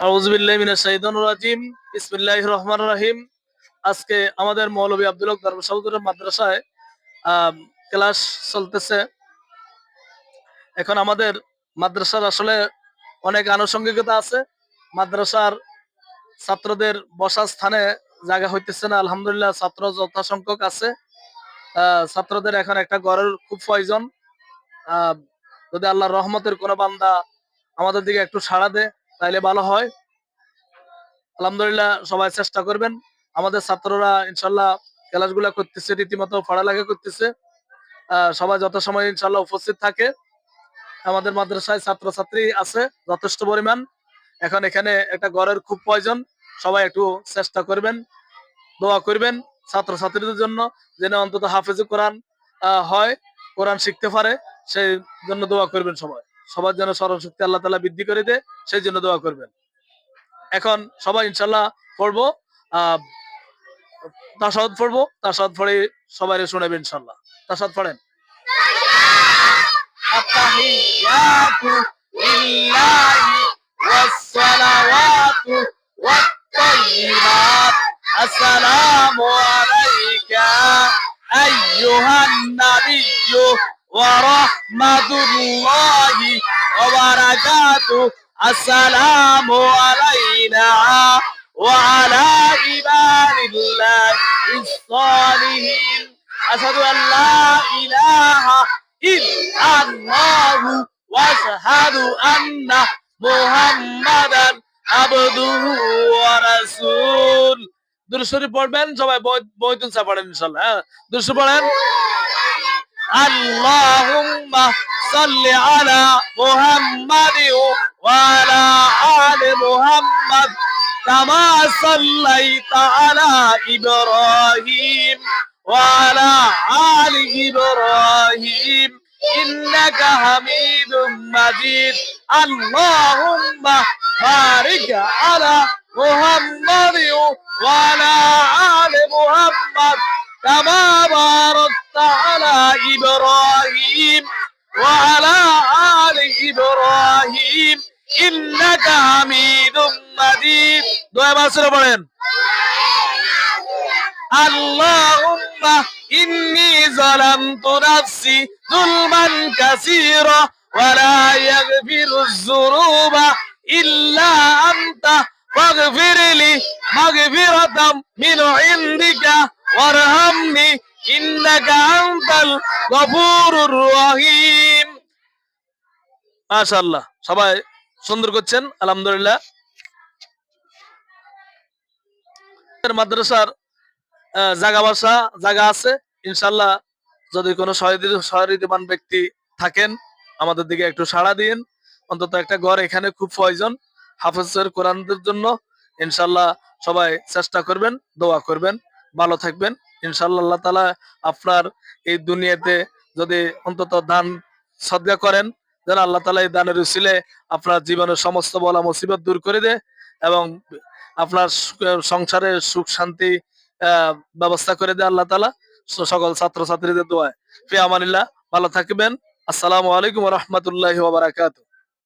আউযু বিল্লাহি মিনাশ শাইতানির রাজিম। বিসমিল্লাহির রহমানির রহিম। আজকে আমাদের মৌলভী আব্দুল হক ধর্মসাধুরের মাদ্রাসায় ক্লাস চলতেছে। এখন আমাদের মাদ্রাসার আসলে অনেক আনুষঙ্গিকতা আছে। মাদ্রাসার ছাত্রদের বসার স্থানে জায়গা হইতেছে না। আলহামদুলিল্লাহ ছাত্র যথাসংখ্যক আছে। ছাত্রদের এখন একটা ঘরের খুব প্রয়োজন। আহ, যদি আল্লাহর রহমতের কোনো বান্দা আমাদের দিকে একটু সাড়া দেয় তাইলে ভালো হয়। আলহামদুলিল্লাহ সবাই চেষ্টা করবেন। আমাদের ছাত্ররা ইনশাল্লাহ ক্লাসগুলা করতেছে, রীতিমতো পড়ালেখা করতেছে। সবাই যত সময় ইনশাল্লাহ উপস্থিত থাকে। আমাদের মাদ্রাসায় ছাত্রছাত্রী আছে যথেষ্ট পরিমাণ। এখন এখানে একটা ঘরের খুব প্রয়োজন। সবাই একটু চেষ্টা করবেন, দোয়া করবেন ছাত্রছাত্রীদের জন্য, যেন অন্তত হাফেজ কোরআন হয়, কোরআন শিখতে পারে, সেই জন্য দোয়া করবেন। সবার যেন স্মরণ শক্তি আল্লাহ তাআলা বৃদ্ধি করে দেয়, সেই জন্য দোয়া করবেন। এখন সবাই ইনশাল্লাহ পড়বো, আহ তাশাহুদ পড়বো, তাশাহুদ পড়ে সবাই শোনাবেন ইনশাল্লাহ। তাশাহুদ পড়েন। আত্তাহিয়াতু লিল্লাহি ওয়াসসালাওয়াতু ওয়াত-তাইয়্যিবাত। আসসালামু আলাইকা আইয়ুহান নাবিয়্যু ওয়া রাহমাতুল্লাহি ওয়া বারাকাতুহু। আসসালামু আলাইনা ওয়া আলা ইবাদিল্লাহিস সালিহিন। আশহাদু আল্লা ইলাহা ইল্লাল্লাহু ওয়া আশহাদু আন্না মুহাম্মাদান আবদুহু ওয়া রাসূল। দুরূদ শরীফ পড়বেন সবাই, বইতুল সা পড়েন ইনশাআল্লাহ। দুরূদ শরীফ পড়েন। আল্লাহুম্মা সাল্লি আলা মুহাম্মাদি ওয়া আলা আলি মুহাম্মাদ কামা সাল্লাইতা আলা ইব্রাহিম ওয়া আলা আলি ইব্রাহিম ইন্নাকা হামিদুম মাজিদ। আল্লাহুম্মা বারিক আলা মুহাম্মাদি ওয়া আলা আলি মুহাম্মাদ কামা বারাকতা আলা ইব্রাহিম ওয়া আলা আলি ইব্রাহিম ইন্নাকা হামিদুম মাজিদ। দোয়া মাসুরা পড়েন। আল্লাহুম্মা ইন্নী যালামতু নাফসি যুলমান কাসীরা ওয়া লা ইয়াগফিরুয যুনুবা ইল্লা আনতা ফাগফিরলি মাগফিরাতাম মিন ইনদিকা ওয়ারহামনি ইন্নাকা আনতাল গফুরুর রহিম। মাশাআল্লাহ, সবাই সুন্দর করছেন আলহামদুলিল্লাহ। মাদ্রাসার জায়গা আছে ইনশাল্লাহ। যদি কোনো সহৃদয়বান ব্যক্তি থাকেন আমাদের দিকে একটু সাড়া দিন। অন্তত একটা ঘর এখানে খুব প্রয়োজন হাফেজের কোরআনদের জন্য। ইনশাল্লাহ সবাই চেষ্টা করবেন, দোয়া করবেন, ভালো থাকবেন ইনশাল্লাহ। আল্লাহ তাআলা আপনার এই দুনিয়াতে যদি অন্তত দান সদকা করেন, যেন আল্লাহ তাআলা এই দানের উসিলে আপনার জীবনের সমস্ত বলা মুসিবত দূর করে দেয় এবং আপনার সংসারে সুখ শান্তি ব্যবস্থা করে দেয় আল্লাহ তাআলা সকল ছাত্রছাত্রীদের দোয়ায়। ফি আমানিল্লাহ, ভালো থাকবেন। আসসালামু আলাইকুম ওয়া রাহমাতুল্লাহি ওয়া বারাকাতুহু।